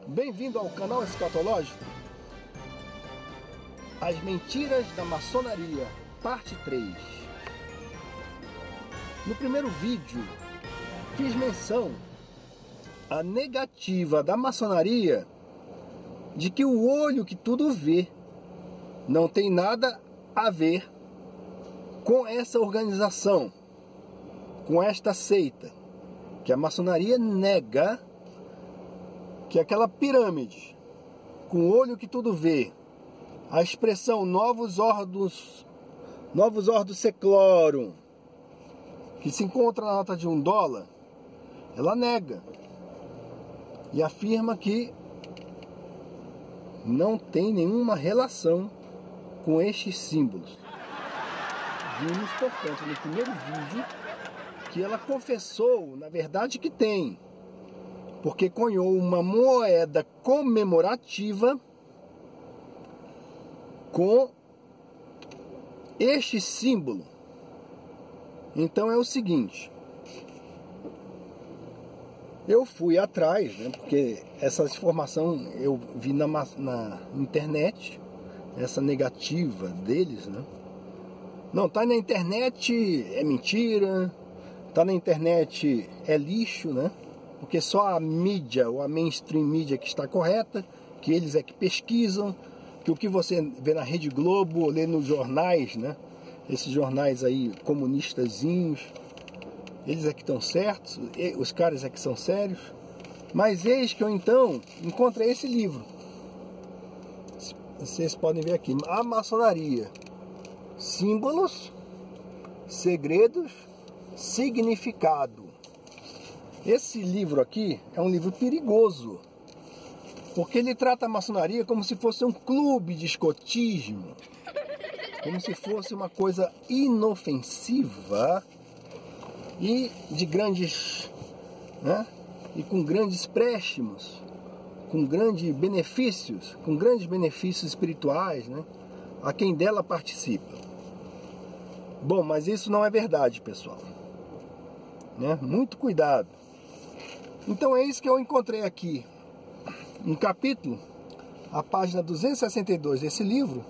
Bem-vindo ao canal Escatológico. As mentiras da maçonaria, parte 3. No primeiro vídeo, fiz menção à negativa da maçonaria de que o olho que tudo vê não tem nada a ver com essa organização, com esta seita, que a maçonaria nega que aquela pirâmide, com o olho que tudo vê, a expressão novus ordus seclorum, que se encontra na nota de $1, ela nega e afirma que não tem nenhuma relação com estes símbolos. Vimos, portanto, no primeiro vídeo que ela confessou, na verdade, que tem, porque cunhou uma moeda comemorativa com este símbolo. Então é o seguinte, eu fui atrás, né, porque essa informação eu vi na internet, essa negativa deles, né? Não, tá na internet, é mentira, tá na internet, é lixo, né? Porque só a mídia, ou a mainstream mídia que está correta, que eles é que pesquisam, que o que você vê na Rede Globo, ou lê nos jornais, né? Esses jornais aí comunistazinhos, eles é que estão certos, os caras é que são sérios. Mas eis que eu então encontrei esse livro. Vocês podem ver aqui, A Maçonaria, Símbolos, Segredos, Significado. Esse livro aqui é um livro perigoso, porque ele trata a maçonaria como se fosse um clube de escotismo, como se fosse uma coisa inofensiva e de grandes, né? E com grandes préstimos, com grandes benefícios espirituais, né? A quem dela participa. Bom, mas isso não é verdade, pessoal, né? Muito cuidado. Então é isso que eu encontrei aqui, um capítulo, a página 262 desse livro.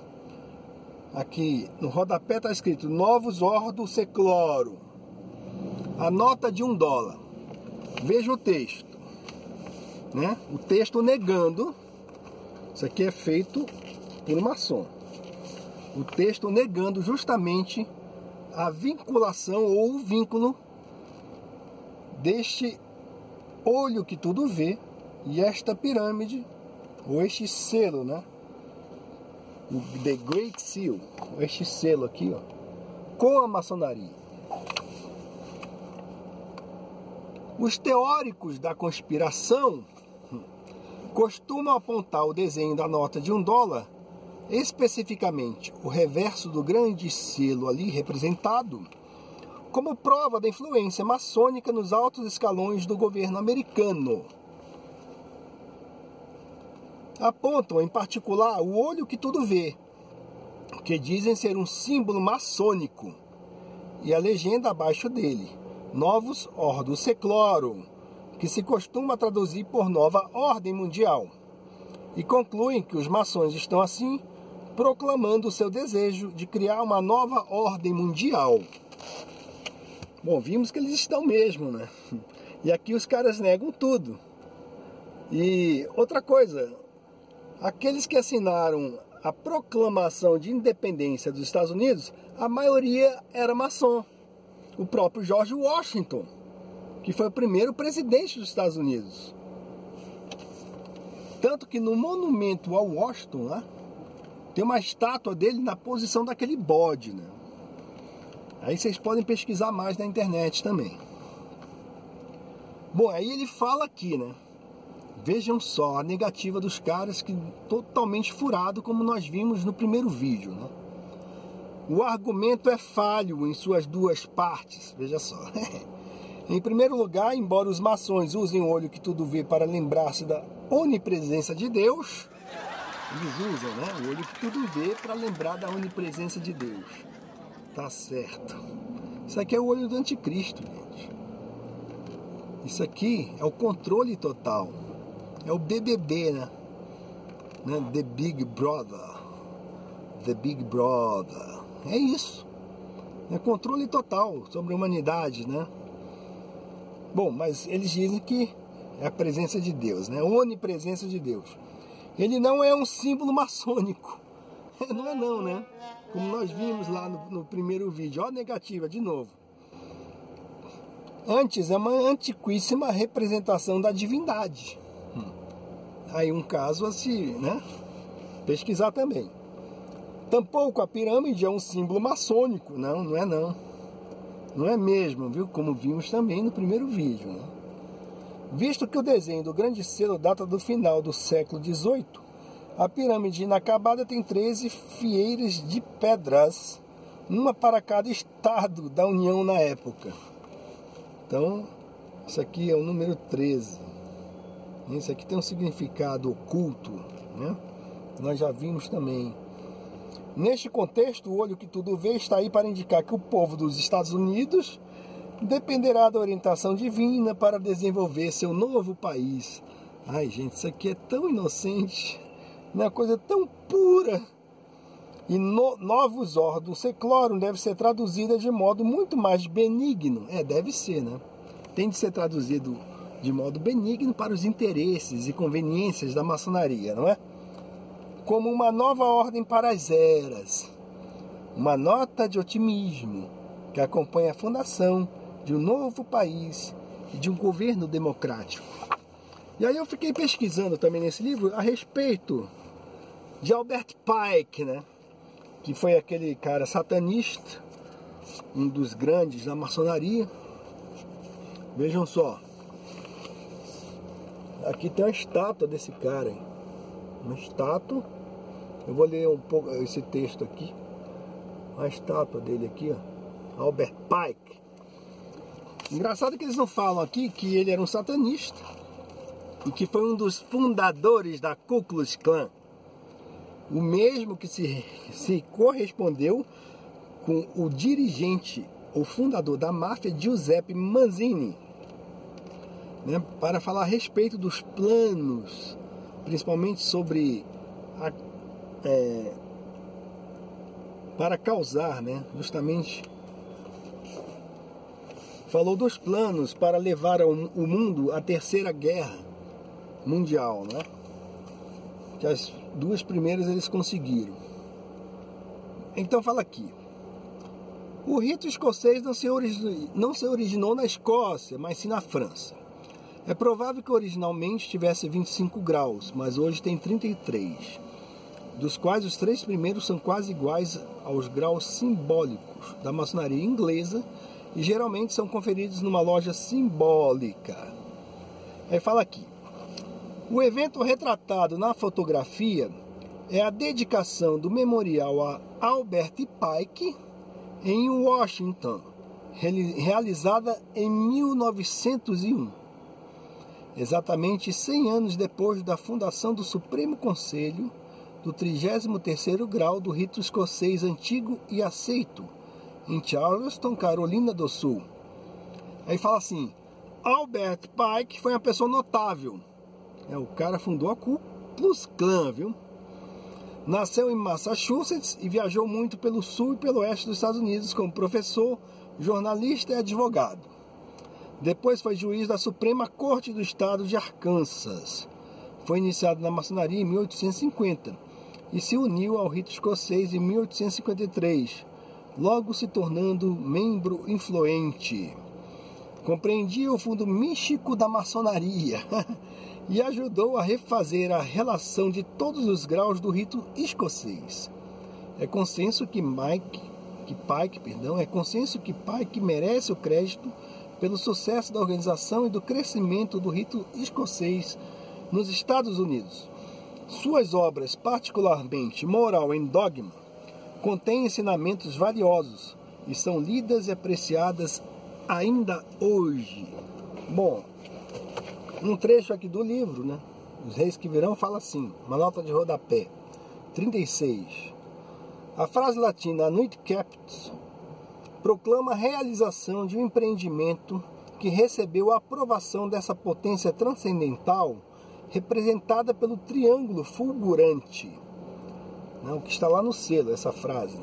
Aqui no rodapé está escrito Novus Ordus Seclorum, a nota de $1. Veja o texto, né? O texto negando, isso aqui é feito por um maçom, o texto negando justamente a vinculação ou o vínculo deste olho que tudo vê e esta pirâmide, ou este selo, né? O The Great Seal, este selo aqui, ó, com a maçonaria. Os teóricos da conspiração costumam apontar o desenho da nota de $1, especificamente o reverso do grande selo ali representado, como prova da influência maçônica nos altos escalões do governo americano. Apontam, em particular, o olho que tudo vê, que dizem ser um símbolo maçônico, e a legenda abaixo dele, Novus Ordus Seclorum, que se costuma traduzir por Nova Ordem Mundial, e concluem que os maçons estão, assim, proclamando o seu desejo de criar uma nova ordem mundial. Bom, vimos que eles estão mesmo, né? E aqui os caras negam tudo. E outra coisa, aqueles que assinaram a proclamação de independência dos Estados Unidos, a maioria era maçom. O próprio George Washington, que foi o primeiro presidente dos Estados Unidos. Tanto que no monumento ao Washington, lá, tem uma estátua dele na posição daquele bode, né? Aí vocês podem pesquisar mais na internet também. Bom, aí ele fala aqui, né? Vejam só a negativa dos caras, que totalmente furado, como nós vimos no primeiro vídeo, né? O argumento é falho em suas duas partes, veja só. Em primeiro lugar, embora os maçons usem o olho que tudo vê para lembrar-se da onipresença de Deus, eles usam, né, o olho que tudo vê para lembrar da onipresença de Deus. Tá certo. Isso aqui é o olho do anticristo, gente. Isso aqui é o controle total. É o BBB, né? The Big Brother. The Big Brother. É isso. É controle total sobre a humanidade, né? Bom, mas eles dizem que é a presença de Deus, né? Onipresença de Deus. Ele não é um símbolo maçônico. Não é não, né? Como nós vimos lá no primeiro vídeo. Ó, negativa, de novo. Antes, é uma antiquíssima representação da divindade. Aí um caso a se, né, pesquisar também. Tampouco a pirâmide é um símbolo maçônico. Não, não é não. Não é mesmo, viu? Como vimos também no primeiro vídeo, né? Visto que o desenho do grande selo data do final do século XVIII, a pirâmide inacabada tem 13 fieiras de pedras, uma para cada estado da União na época. Então, isso aqui é o número 13. Isso aqui tem um significado oculto, né? Nós já vimos também. Neste contexto, o olho que tudo vê está aí para indicar que o povo dos Estados Unidos dependerá da orientação divina para desenvolver seu novo país. Ai, gente, isso aqui é tão inocente, uma coisa tão pura. E novos ordens seclorum deve ser traduzida de modo muito mais benigno. Deve ser, né? Tem de ser traduzido de modo benigno para os interesses e conveniências da maçonaria, não é? Como uma nova ordem para as eras. Uma nota de otimismo que acompanha a fundação de um novo país e de um governo democrático. E aí eu fiquei pesquisando também nesse livro a respeito de Albert Pike, né? Que foi aquele cara satanista, um dos grandes da maçonaria. Vejam só. Aqui tem uma estátua desse cara, hein? Uma estátua. Eu vou ler um pouco esse texto aqui. Uma estátua dele aqui, ó. Albert Pike. Engraçado que eles não falam aqui que ele era um satanista e que foi um dos fundadores da Ku Klux Klan. O mesmo que se correspondeu com o dirigente, o fundador da máfia, Giuseppe Mazzini, né, para falar a respeito dos planos, principalmente sobre para causar, né, justamente falou dos planos para levar o mundo à terceira guerra mundial, né? Que as duas primeiras eles conseguiram. Então fala aqui. O rito escocês não se originou na Escócia, mas sim na França. É provável que originalmente tivesse 25 graus, mas hoje tem 33, dos quais os 3 primeiros são quase iguais aos graus simbólicos da maçonaria inglesa e geralmente são conferidos numa loja simbólica. Aí fala aqui. O evento retratado na fotografia é a dedicação do memorial a Albert Pike em Washington, realizada em 1901, exatamente 100 anos depois da fundação do Supremo Conselho do 33º grau do rito escocês antigo e aceito, em Charleston, Carolina do Sul. Aí fala assim, Albert Pike foi uma pessoa notável. O cara fundou a Ku Klux Klan, viu? Nasceu em Massachusetts e viajou muito pelo sul e pelo oeste dos Estados Unidos como professor, jornalista e advogado. Depois foi juiz da Suprema Corte do Estado de Arkansas. Foi iniciado na maçonaria em 1850 e se uniu ao rito escocês em 1853, logo se tornando membro influente. Compreendia o fundo místico da maçonaria e ajudou a refazer a relação de todos os graus do rito escocês. É consenso que Pike merece o crédito pelo sucesso da organização e do crescimento do rito escocês nos Estados Unidos. Suas obras, particularmente Moral and Dogma, contêm ensinamentos valiosos e são lidas e apreciadas ainda hoje. Bom, um trecho aqui do livro, né? Os Reis que Virão fala assim, uma nota de rodapé, 36. A frase latina Anuit Captus proclama a realização de um empreendimento que recebeu a aprovação dessa potência transcendental, representada pelo triângulo fulgurante, né, o que está lá no selo, essa frase.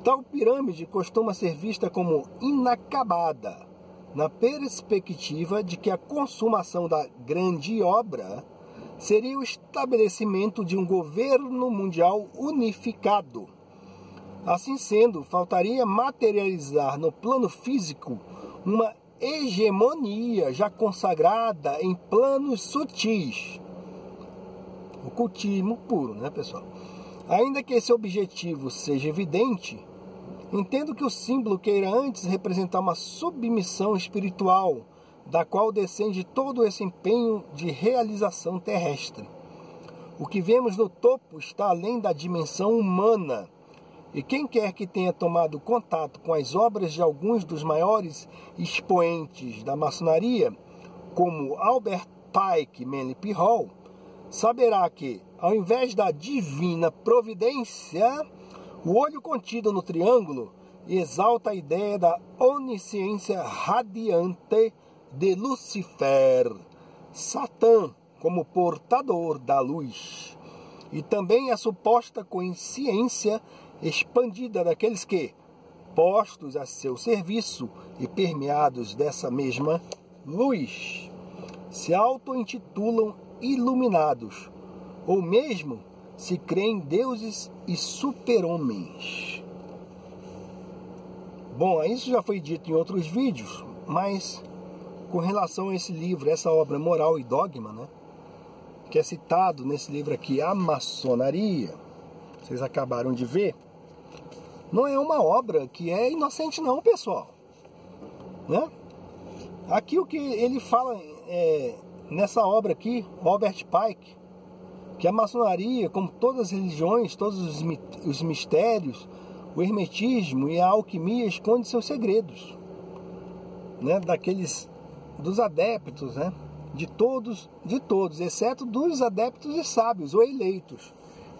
Tal pirâmide costuma ser vista como inacabada, na perspectiva de que a consumação da grande obra seria o estabelecimento de um governo mundial unificado. Assim sendo, faltaria materializar no plano físico uma hegemonia já consagrada em planos sutis. Ocultismo puro, né, pessoal? Ainda que esse objetivo seja evidente, entendo que o símbolo queira antes representar uma submissão espiritual, da qual descende todo esse empenho de realização terrestre. O que vemos no topo está além da dimensão humana, e quem quer que tenha tomado contato com as obras de alguns dos maiores expoentes da maçonaria, como Albert Pike Manly P. Hall, saberá que, ao invés da divina providência, o olho contido no triângulo exalta a ideia da onisciência radiante de Lucifer, Satã como portador da luz, e também a suposta consciência expandida daqueles que, postos a seu serviço e permeados dessa mesma luz, se auto-intitulam iluminados, ou mesmo se creem deuses e super-homens. Bom, isso já foi dito em outros vídeos, mas com relação a esse livro, essa obra Moral e Dogma, né, que é citado nesse livro aqui, A Maçonaria, vocês acabaram de ver, não é uma obra que é inocente não, pessoal, né? Aqui o que ele fala nessa obra aqui, Albert Pike, que a maçonaria, como todas as religiões, todos os mistérios, o hermetismo e a alquimia esconde seus segredos, né? Dos adeptos, né? De todos, exceto dos adeptos e sábios ou eleitos.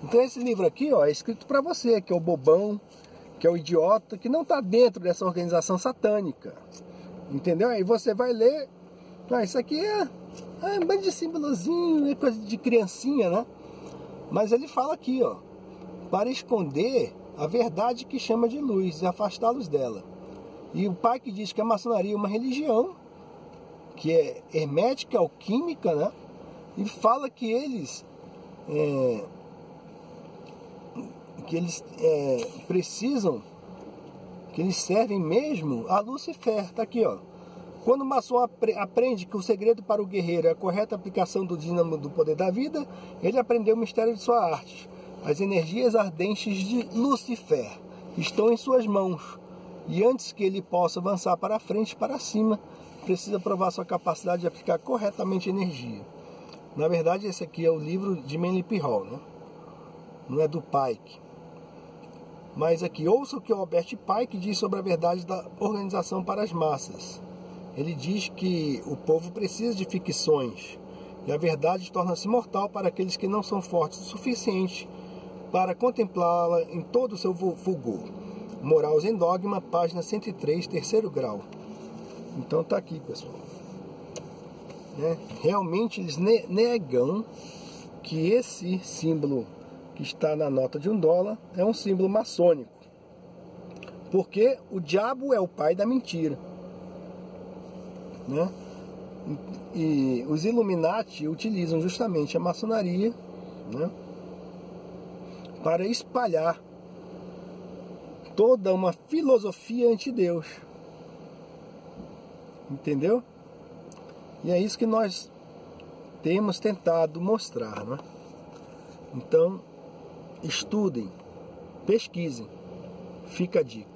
Então esse livro aqui, ó, é escrito para você, que é o bobão, que é o idiota, que não está dentro dessa organização satânica, entendeu? Aí você vai ler, isso aqui é um bando de símbolozinho, é coisa de criancinha, né? Mas ele fala aqui, ó, para esconder a verdade que chama de luz e afastá-los dela. E o pai que diz que a maçonaria é uma religião, que é hermética, alquímica, né? E fala que eles precisam, que eles servem mesmo a Lucifer. Tá aqui, ó. Quando o maçom aprende que o segredo para o guerreiro é a correta aplicação do dínamo do poder da vida, ele aprendeu o mistério de sua arte. As energias ardentes de Lucifer estão em suas mãos. E antes que ele possa avançar para frente e para cima, precisa provar sua capacidade de aplicar corretamente energia. Na verdade, esse aqui é o livro de Manly P. Hall, né? Não é do Pike. Mas aqui, ouça o que o Albert Pike diz sobre a verdade da organização para as massas. Ele diz que o povo precisa de ficções, e a verdade torna-se mortal para aqueles que não são fortes o suficiente para contemplá-la em todo o seu fulgor. Morals em Dogma, página 103, terceiro grau. Então tá aqui, pessoal. Realmente eles negam que esse símbolo que está na nota de $1 é um símbolo maçônico. Porque o diabo é o pai da mentira, né? E os Illuminati utilizam justamente a maçonaria, né, para espalhar toda uma filosofia anti-Deus. Entendeu? E é isso que nós temos tentado mostrar, né? Então, estudem, pesquisem. Fica a dica.